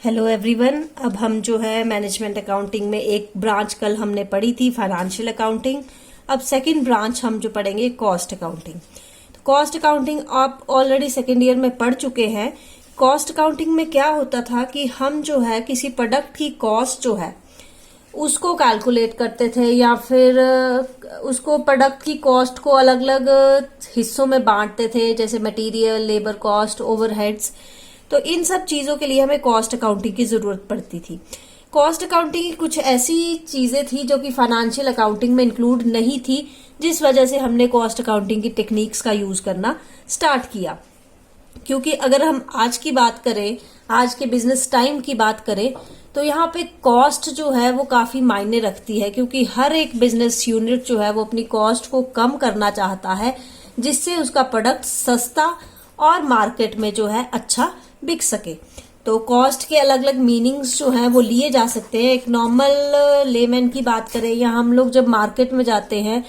Hello everyone. अब हम जो है मैनेजमेंट अकाउंटिंग में एक ब्रांच कल हमने पढ़ी थी फाइनेंशियल अकाउंटिंग। अब सेकंड ब्रांच हम जो पढ़ेंगे कॉस्ट अकाउंटिंग। तो कॉस्ट अकाउंटिंग आप ऑलरेडी सेकंड ईयर में पढ़ चुके हैं। कॉस्ट अकाउंटिंग में क्या होता था कि हम जो है किसी प्रोडक्ट की कॉस्ट जो है उसको कैलकुलेट करते थे या फिर उसको प्रोडक्ट की कॉस्ट को अलग अलग हिस्सों में बांटते थे, जैसे मटेरियल, लेबर कॉस्ट, ओवरहेड्स। तो इन सब चीजों के लिए हमें कॉस्ट अकाउंटिंग की जरूरत पड़ती थी। कॉस्ट अकाउंटिंग की कुछ ऐसी चीजें थी जो कि फाइनेंशियल अकाउंटिंग में इंक्लूड नहीं थी, जिस वजह से हमने कॉस्ट अकाउंटिंग की टेक्निक्स का यूज करना स्टार्ट किया। क्योंकि अगर हम आज की बात करें, आज के बिजनेस टाइम की बात करें, तो यहाँ पे कॉस्ट जो है वो काफी मायने रखती है, क्योंकि हर एक बिजनेस यूनिट जो है वो अपनी कॉस्ट को कम करना चाहता है, जिससे उसका प्रोडक्ट सस्ता और मार्केट में जो है अच्छा बिक सके। तो कॉस्ट के अलग अलग मीनिंग्स जो हैं वो लिए जा सकते हैं। एक नॉर्मल लेमैन की बात करें, या हम लोग जब मार्केट में जाते हैं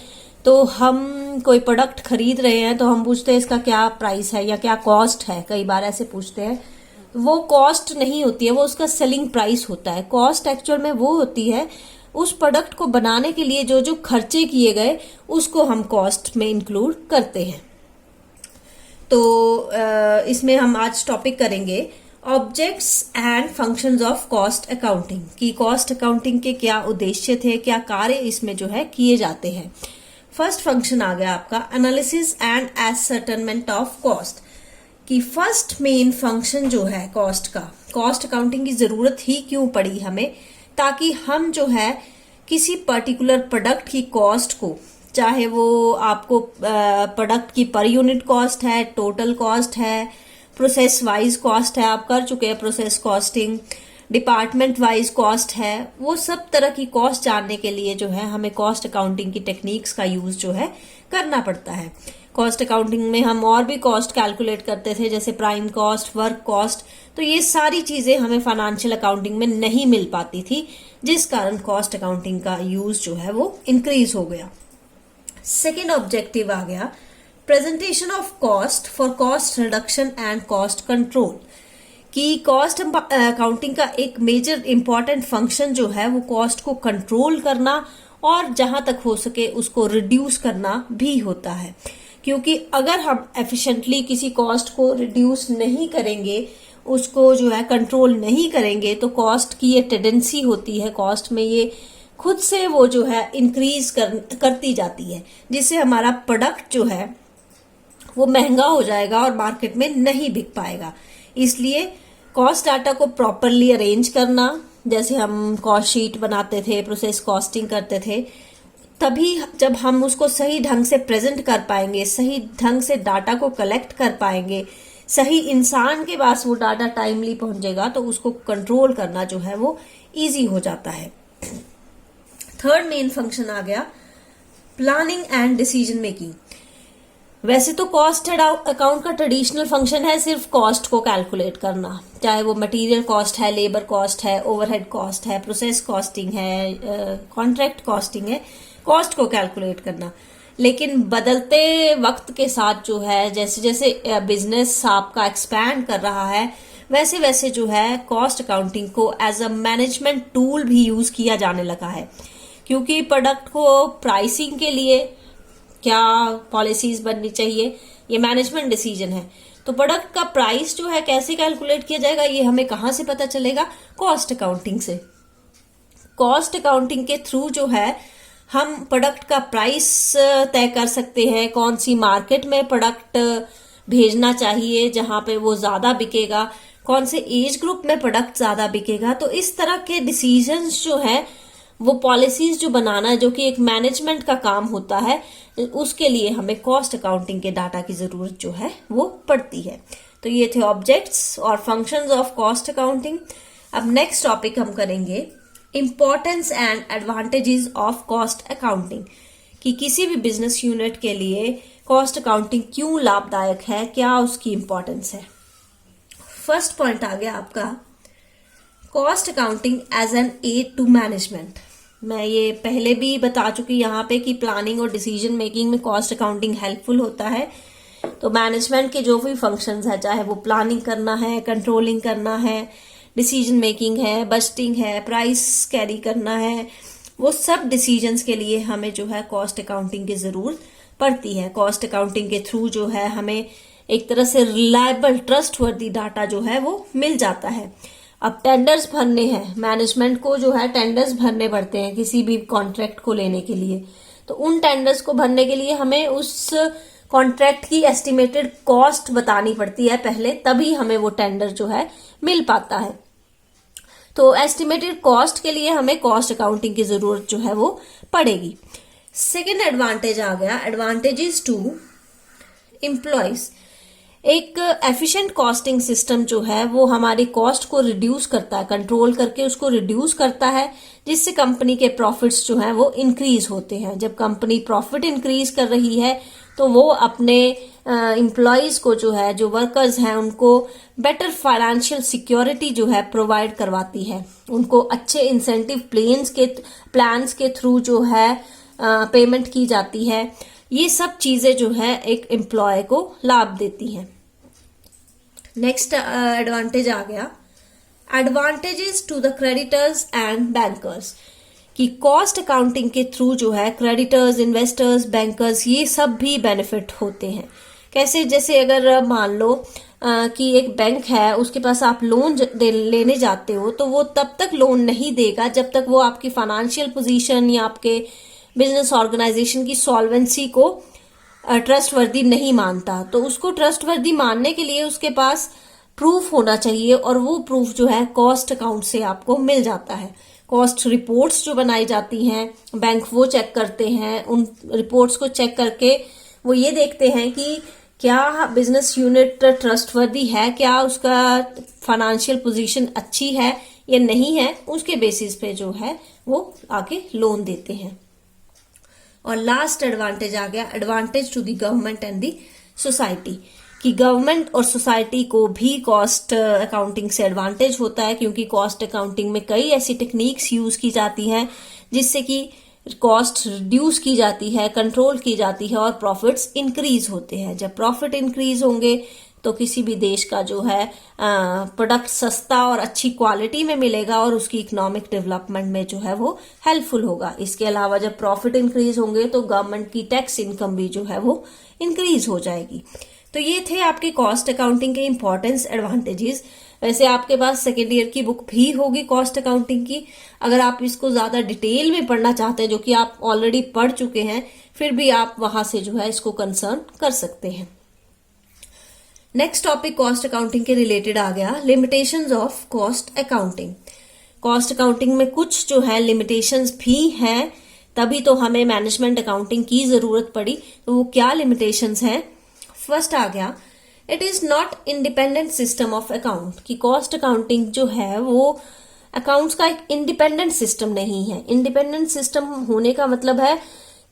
तो हम कोई प्रोडक्ट खरीद रहे हैं तो हम पूछते हैं इसका क्या प्राइस है या क्या कॉस्ट है, कई बार ऐसे पूछते हैं। वो कॉस्ट नहीं होती है, वो उसका सेलिंग प्राइस होता है। कॉस्ट एक्चुअल में वो होती है उस प्रोडक्ट को बनाने के लिए जो जो खर्चे किए गए उसको हम कॉस्ट में इंक्लूड करते हैं। तो इसमें हम आज टॉपिक करेंगे objects and functions of cost accounting, कि कॉस्ट अकाउंटिंग के क्या उद्देश्य थे, क्या कार्य इसमें जो है किए जाते हैं। फर्स्ट फंक्शन आ गया आपका एनालिसिस एंड एसर्टेनमेंट ऑफ कॉस्ट, कि फर्स्ट मेन फंक्शन जो है कॉस्ट का, कॉस्ट अकाउंटिंग की जरूरत ही क्यों पड़ी हमें, ताकि हम जो है किसी पर्टिकुलर प्रोडक्ट की कॉस्ट को, चाहे वो आपको प्रोडक्ट की पर यूनिट कॉस्ट है, टोटल कॉस्ट है, प्रोसेस वाइज कॉस्ट है, आप कर चुके हैं process costing, department wise cost है, वो सब तरह की कॉस्ट जानने के लिए जो है हमें कॉस्ट अकाउंटिंग की टेक्निक्स का यूज जो है करना पड़ता है। कॉस्ट अकाउंटिंग में हम और भी कॉस्ट कैलकुलेट करते थे, जैसे प्राइम कॉस्ट, वर्क कॉस्ट। तो ये सारी चीजें हमें फाइनेंशियल अकाउंटिंग में नहीं मिल पाती थी, जिस कारण कॉस्ट अकाउंटिंग का यूज जो है वो इंक्रीज हो गया। सेकेंड ऑब्जेक्टिव आ गया presentation of cost for cost reduction and cost control, कि कॉस्ट अकाउंटिंग का एक मेजर इंपॉर्टेंट फंक्शन जो है वो कॉस्ट को कंट्रोल करना और जहां तक हो सके उसको रिड्यूस करना भी होता है। क्योंकि अगर हम एफिशिएंटली किसी कॉस्ट को रिड्यूस नहीं करेंगे, उसको जो है कंट्रोल नहीं करेंगे, तो कॉस्ट की ये टेंडेंसी होती है, कॉस्ट में ये खुद से वो जो है इंक्रीज करती जाती है, जिससे हमारा प्रोडक्ट जो है वो महंगा हो जाएगा और मार्केट में नहीं बिक पाएगा। इसलिए कॉस्ट डाटा को प्रॉपरली अरेंज करना, जैसे हम कॉस्ट शीट बनाते थे, प्रोसेस कॉस्टिंग करते थे, तभी जब हम उसको सही ढंग से प्रेजेंट कर पाएंगे, सही ढंग से डाटा को कलेक्ट कर पाएंगे, सही इंसान के पास वो डाटा टाइमली पहुंचेगा, तो उसको कंट्रोल करना जो है वो इजी हो जाता है। थर्ड मेन फंक्शन आ गया प्लानिंग एंड डिसीजन मेकिंग। वैसे तो कॉस्ट अकाउंट का ट्रेडिशनल फंक्शन है सिर्फ कॉस्ट को कैलकुलेट करना, चाहे वो मटेरियल कॉस्ट है, लेबर कॉस्ट है, ओवरहेड कॉस्ट है, प्रोसेस कॉस्टिंग है, कॉन्ट्रैक्ट कॉस्टिंग है, कॉस्ट को कैलकुलेट करना। लेकिन बदलते वक्त के साथ जो है, जैसे जैसे बिजनेस आपका एक्सपैंड कर रहा है, वैसे वैसे जो है कॉस्ट अकाउंटिंग को एज अ मैनेजमेंट टूल भी यूज किया जाने लगा है। क्योंकि प्रोडक्ट को प्राइसिंग के लिए क्या पॉलिसीज बननी चाहिए, ये मैनेजमेंट डिसीजन है। तो प्रोडक्ट का प्राइस जो है कैसे कैलकुलेट किया जाएगा, ये हमें कहाँ से पता चलेगा? कॉस्ट अकाउंटिंग से। कॉस्ट अकाउंटिंग के थ्रू जो है हम प्रोडक्ट का प्राइस तय कर सकते हैं, कौन सी मार्केट में प्रोडक्ट भेजना चाहिए जहां पे वो ज्यादा बिकेगा, कौन से एज ग्रुप में प्रोडक्ट ज्यादा बिकेगा। तो इस तरह के डिसीजंस जो है, वो पॉलिसीज जो बनाना, जो कि एक मैनेजमेंट का काम होता है, उसके लिए हमें कॉस्ट अकाउंटिंग के डाटा की जरूरत जो है वो पड़ती है। तो ये थे ऑब्जेक्ट्स और फंक्शंस ऑफ कॉस्ट अकाउंटिंग। अब नेक्स्ट टॉपिक हम करेंगे importance and advantages of cost accounting, कि किसी भी बिजनेस यूनिट के लिए कॉस्ट अकाउंटिंग क्यों लाभदायक है, क्या उसकी इंपॉर्टेंस है। फर्स्ट पॉइंट आ गया आपका cost accounting as an aid to management. मैं ये पहले भी बता चुकी यहाँ पे कि प्लानिंग और डिसीजन मेकिंग में कॉस्ट अकाउंटिंग हेल्पफुल होता है। तो मैनेजमेंट के जो भी फंक्शंस है, चाहे वो प्लानिंग करना है, कंट्रोलिंग करना है, डिसीजन मेकिंग है, बजटिंग है, प्राइस कैरी करना है, वो सब डिसीजंस के लिए हमें जो है कॉस्ट अकाउंटिंग की जरूरत पड़ती है। कॉस्ट अकाउंटिंग के थ्रू जो है हमें एक तरह से रिलायबल ट्रस्टवर्दी डाटा जो है वो मिल जाता है। अब टेंडर्स भरने हैं, मैनेजमेंट को जो है टेंडर्स भरने पड़ते हैं किसी भी कॉन्ट्रैक्ट को लेने के लिए, तो उन टेंडर्स को भरने के लिए हमें उस कॉन्ट्रैक्ट की एस्टिमेटेड कॉस्ट बतानी पड़ती है पहले, तभी हमें वो टेंडर जो है मिल पाता है। तो एस्टिमेटेड कॉस्ट के लिए हमें कॉस्ट अकाउंटिंग की जरूरत जो है वो पड़ेगी। सेकेंड एडवांटेज आ गया, एडवांटेजेस टू एम्प्लॉयज। एक एफिशिएंट कॉस्टिंग सिस्टम जो है वो हमारी कॉस्ट को रिड्यूस करता है, कंट्रोल करके उसको रिड्यूस करता है, जिससे कंपनी के प्रॉफिट्स जो हैं वो इंक्रीज होते हैं। जब कंपनी प्रॉफिट इंक्रीज कर रही है तो वो अपने एम्प्लॉयज को जो है, जो वर्कर्स हैं, उनको बेटर फाइनेंशियल सिक्योरिटी जो है प्रोवाइड करवाती है, उनको अच्छे इंसेंटिव प्लान्स के थ्रू जो है पेमेंट की जाती है। ये सब चीजें जो है एक एम्प्लॉय को लाभ देती हैं। नेक्स्ट एडवांटेज आ गया, advantages to the creditors and bankers, कि कॉस्ट अकाउंटिंग के थ्रू जो है क्रेडिटर्स, इन्वेस्टर्स, बैंकर्स, ये सब भी बेनिफिट होते हैं। कैसे? जैसे अगर मान लो कि एक बैंक है, उसके पास आप लोन लेने जाते हो, तो वो तब तक लोन नहीं देगा जब तक वो आपकी फाइनेंशियल पोजीशन या आपके बिजनेस ऑर्गेनाइजेशन की सॉल्वेंसी को ट्रस्टवर्दी नहीं मानता। तो उसको ट्रस्टवर्दी मानने के लिए उसके पास प्रूफ होना चाहिए, और वो प्रूफ जो है कॉस्ट अकाउंट से आपको मिल जाता है। कॉस्ट रिपोर्ट्स जो बनाई जाती हैं, बैंक वो चेक करते हैं, उन रिपोर्ट्स को चेक करके वो ये देखते हैं कि क्या बिजनेस यूनिट ट्रस्टवर्दी है, क्या उसका फाइनेंशियल पोजीशन अच्छी है या नहीं है, उसके बेसिस पे जो है वो आके लोन देते हैं। और लास्ट एडवांटेज आ गया, advantage to the government and the society, कि गवर्नमेंट और सोसाइटी को भी कॉस्ट अकाउंटिंग से एडवांटेज होता है, क्योंकि कॉस्ट अकाउंटिंग में कई ऐसी टेक्निक्स यूज की जाती हैं जिससे कि कॉस्ट रिड्यूस की जाती है, कंट्रोल की जाती है और प्रॉफिट्स इंक्रीज होते हैं। जब प्रॉफिट इंक्रीज होंगे तो किसी भी देश का जो है प्रोडक्ट सस्ता और अच्छी क्वालिटी में मिलेगा और उसकी इकोनॉमिक डेवलपमेंट में जो है वो हेल्पफुल होगा। इसके अलावा जब प्रॉफिट इंक्रीज होंगे तो गवर्नमेंट की टैक्स इनकम भी जो है वो इंक्रीज हो जाएगी। तो ये थे आपके कॉस्ट अकाउंटिंग के इंपॉर्टेंस, एडवांटेजेस। वैसे आपके पास सेकेंड ईयर की बुक भी होगी कॉस्ट अकाउंटिंग की, अगर आप इसको ज्यादा डिटेल में पढ़ना चाहते हैं, जो कि आप ऑलरेडी पढ़ चुके हैं, फिर भी आप वहां से जो है इसको कंसर्न कर सकते हैं। नेक्स्ट टॉपिक कॉस्ट अकाउंटिंग के रिलेटेड आ गया, limitations of cost accounting. Cost accounting में कुछ जो है लिमिटेशंस भी हैं, तभी तो हमें मैनेजमेंट अकाउंटिंग की जरूरत पड़ी। तो वो क्या लिमिटेशंस हैं? फर्स्ट आ गया, it is not independent system of account, कि कॉस्ट अकाउंटिंग जो है वो अकाउंट्स का एक इंडिपेंडेंट सिस्टम नहीं है। इंडिपेंडेंट सिस्टम होने का मतलब है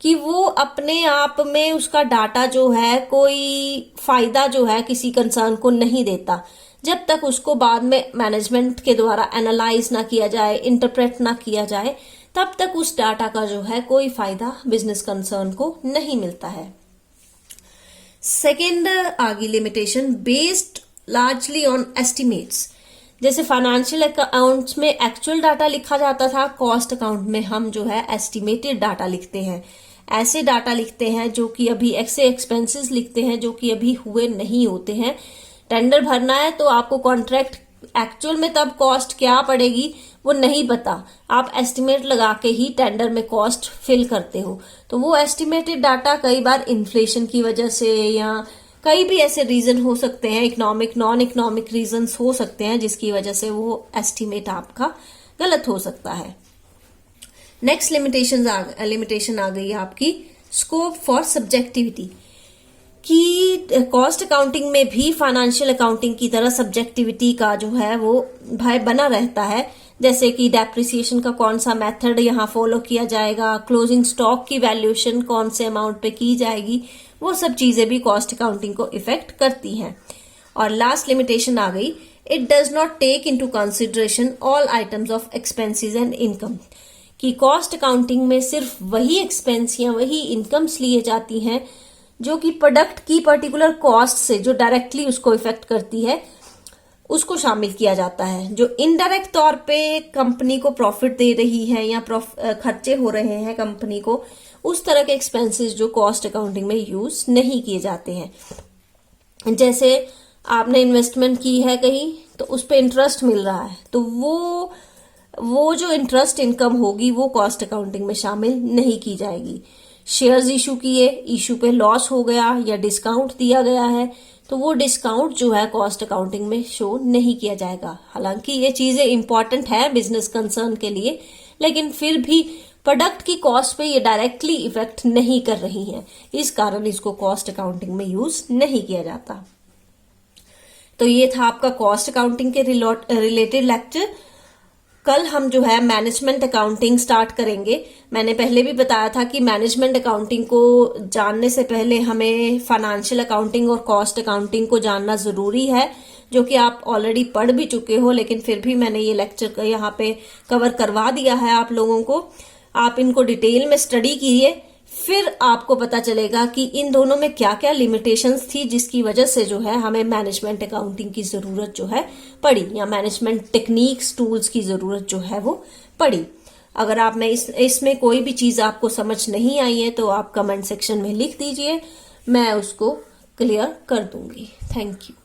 कि वो अपने आप में उसका डाटा जो है कोई फायदा जो है किसी कंसर्न को नहीं देता, जब तक उसको बाद में मैनेजमेंट के द्वारा एनालाइज ना किया जाए, इंटरप्रेट ना किया जाए, तब तक उस डाटा का जो है कोई फायदा बिजनेस कंसर्न को नहीं मिलता है। सेकेंड आगे limitation, based largely on estimates. जैसे फाइनेंशियल अकाउंट्स में एक्चुअल डाटा लिखा जाता था, कॉस्ट अकाउंट में हम जो है एस्टिमेटेड डाटा लिखते हैं। ऐसे डाटा लिखते हैं जो कि अभी ऐसे एक्सपेंसेस लिखते हैं जो कि अभी हुए नहीं होते हैं। टेंडर भरना है तो आपको कॉन्ट्रैक्ट एक्चुअल में तब कॉस्ट क्या पड़ेगी वो नहीं पता, आप एस्टिमेट लगा के ही टेंडर में कॉस्ट फिल करते हो। तो वो एस्टिमेटेड डाटा कई बार इन्फ्लेशन की वजह से या कई भी ऐसे रीजन हो सकते हैं, इकोनॉमिक नॉन इकोनॉमिक रीजंस हो सकते हैं, जिसकी वजह से वो एस्टिमेट आपका गलत हो सकता है। नेक्स्ट लिमिटेशन आ गई आपकी स्कोप फॉर सब्जेक्टिविटी, कि कॉस्ट अकाउंटिंग में भी फाइनेंशियल अकाउंटिंग की तरह सब्जेक्टिविटी का जो है वो भय बना रहता है। जैसे कि डेप्रिसिएशन का कौन सा मेथड यहाँ फॉलो किया जाएगा, क्लोजिंग स्टॉक की वैल्यूएशन कौन से अमाउंट पे की जाएगी, वो सब चीजें भी कॉस्ट अकाउंटिंग को इफेक्ट करती हैं। और लास्ट लिमिटेशन आ गई, it does not take into consideration all items of expenses and income, कि कॉस्ट अकाउंटिंग में सिर्फ वही एक्सपेंस या वही इनकम्स लिए जाती हैं जो कि प्रोडक्ट की पर्टिकुलर कॉस्ट से जो डायरेक्टली उसको इफेक्ट करती है, उसको शामिल किया जाता है। जो इनडायरेक्ट तौर पे कंपनी को प्रॉफिट दे रही है या खर्चे हो रहे हैं कंपनी को, उस तरह के एक्सपेंसेस जो कॉस्ट अकाउंटिंग में यूज नहीं किए जाते हैं। जैसे आपने इन्वेस्टमेंट की है कहीं, तो उस पे इंटरेस्ट मिल रहा है, तो वो जो इंटरेस्ट इनकम होगी वो कॉस्ट अकाउंटिंग में शामिल नहीं की जाएगी। शेयर्स इशू किए, इशू पे लॉस हो गया या डिस्काउंट दिया गया है, तो वो डिस्काउंट जो है कॉस्ट अकाउंटिंग में शो नहीं किया जाएगा। हालांकि ये चीजें इंपॉर्टेंट है बिजनेस कंसर्न के लिए, लेकिन फिर भी प्रोडक्ट की कॉस्ट पे ये डायरेक्टली इफेक्ट नहीं कर रही हैं, इस कारण इसको कॉस्ट अकाउंटिंग में यूज नहीं किया जाता। तो ये था आपका कॉस्ट अकाउंटिंग के रिलेटेड लेक्चर। कल हम जो है मैनेजमेंट अकाउंटिंग स्टार्ट करेंगे। मैंने पहले भी बताया था कि मैनेजमेंट अकाउंटिंग को जानने से पहले हमें फाइनेंशियल अकाउंटिंग और कॉस्ट अकाउंटिंग को जानना जरूरी है, जो कि आप ऑलरेडी पढ़ भी चुके हो, लेकिन फिर भी मैंने ये लेक्चर यहाँ पे कवर करवा दिया है आप लोगों को। आप इनको डिटेल में स्टडी कीजिए, फिर आपको पता चलेगा कि इन दोनों में क्या क्या लिमिटेशंस थी, जिसकी वजह से जो है हमें मैनेजमेंट अकाउंटिंग की जरूरत जो है पड़ी, या मैनेजमेंट टेक्निक्स टूल्स की जरूरत जो है वो पड़ी। अगर आप में इसमें कोई भी चीज आपको समझ नहीं आई है तो आप कमेंट सेक्शन में लिख दीजिए, मैं उसको क्लियर कर दूंगी। Thank you.